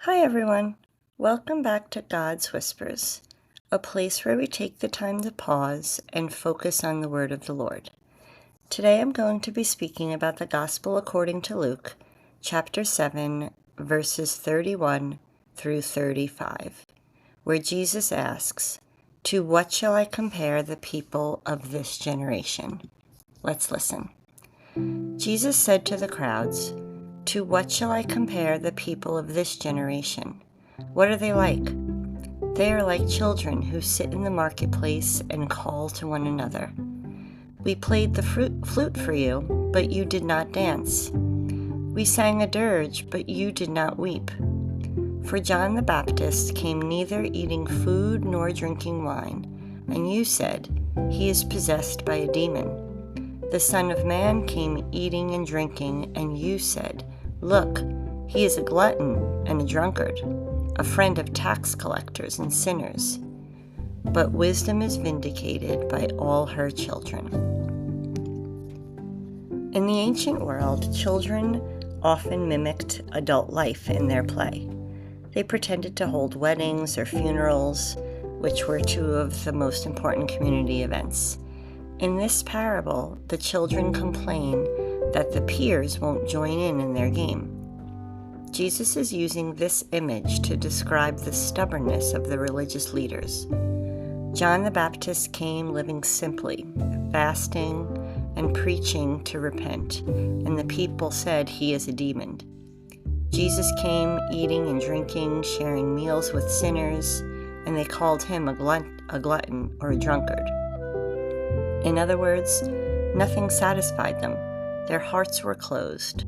Hi everyone, welcome back to God's Whispers, a place where we take the time to pause and focus on the word of the Lord. Today I'm going to be speaking about the Gospel according to Luke, chapter 7, verses 31 through 35, where Jesus asks, "To what shall I compare the people of this generation?" Let's listen. Jesus said to the crowds, "To what shall I compare the people of this generation? What are they like? They are like children who sit in the marketplace and call to one another. We played the flute for you, but you did not dance. We sang a dirge, but you did not weep. For John the Baptist came neither eating food nor drinking wine, and you said, 'He is possessed by a demon.' The Son of Man came eating and drinking, and you said, 'Look, he is a glutton and a drunkard, a friend of tax collectors and sinners.' But wisdom is vindicated by all her children." In the ancient world, children often mimicked adult life in their play. They pretended to hold weddings or funerals, which were two of the most important community events. In this parable, the children complain that the peers won't join in their game. Jesus is using this image to describe the stubbornness of the religious leaders. John the Baptist came living simply, fasting and preaching to repent, and the people said he is a demon. Jesus came eating and drinking, sharing meals with sinners, and they called him a glutton or a drunkard. In other words, nothing satisfied them. Their hearts were closed,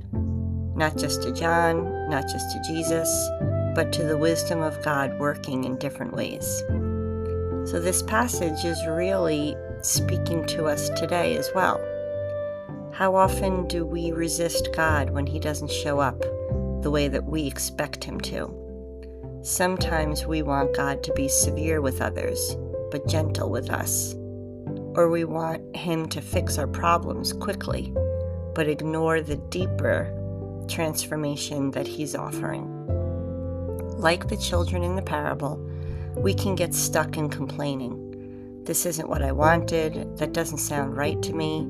not just to John, not just to Jesus, but to the wisdom of God working in different ways. So this passage is really speaking to us today as well. How often do we resist God when he doesn't show up the way that we expect him to? Sometimes we want God to be severe with others, but gentle with us. Or we want him to fix our problems quickly, but ignore the deeper transformation that he's offering. Like the children in the parable, we can get stuck in complaining. This isn't what I wanted, that doesn't sound right to me.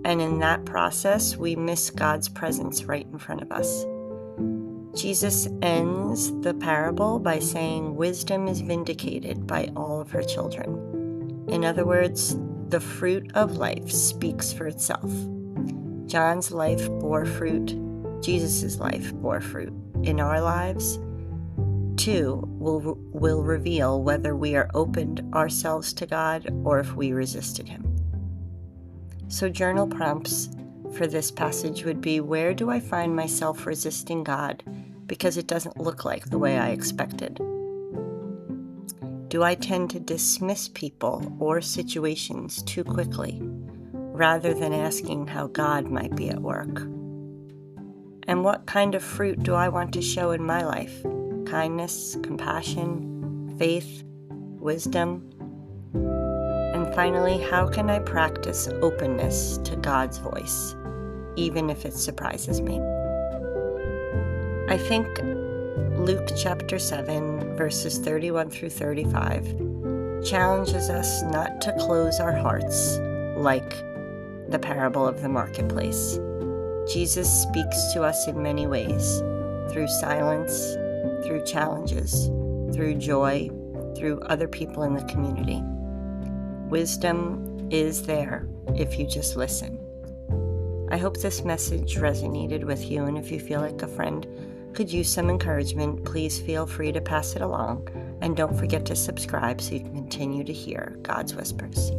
And in that process, we miss God's presence right in front of us. Jesus ends the parable by saying, "Wisdom is vindicated by all of her children." In other words, the fruit of life speaks for itself. John's life bore fruit. Jesus' life bore fruit. In our lives, too, will reveal whether we are opened ourselves to God or if we resisted him. So journal prompts for this passage would be, where do I find myself resisting God because it doesn't look like the way I expected? Do I tend to dismiss people or situations too quickly, rather than asking how God might be at work? And what kind of fruit do I want to show in my life? Kindness, compassion, faith, wisdom? And finally, how can I practice openness to God's voice, even if it surprises me? I think Luke chapter 7, verses 31 through 35, challenges us not to close our hearts like the parable of the marketplace. Jesus speaks to us in many ways, through silence, through challenges, through joy, through other people in the community. Wisdom is there if you just listen. I hope this message resonated with you, and if you feel like a friend could use some encouragement, please feel free to pass it along, and don't forget to subscribe so you can continue to hear God's Whispers.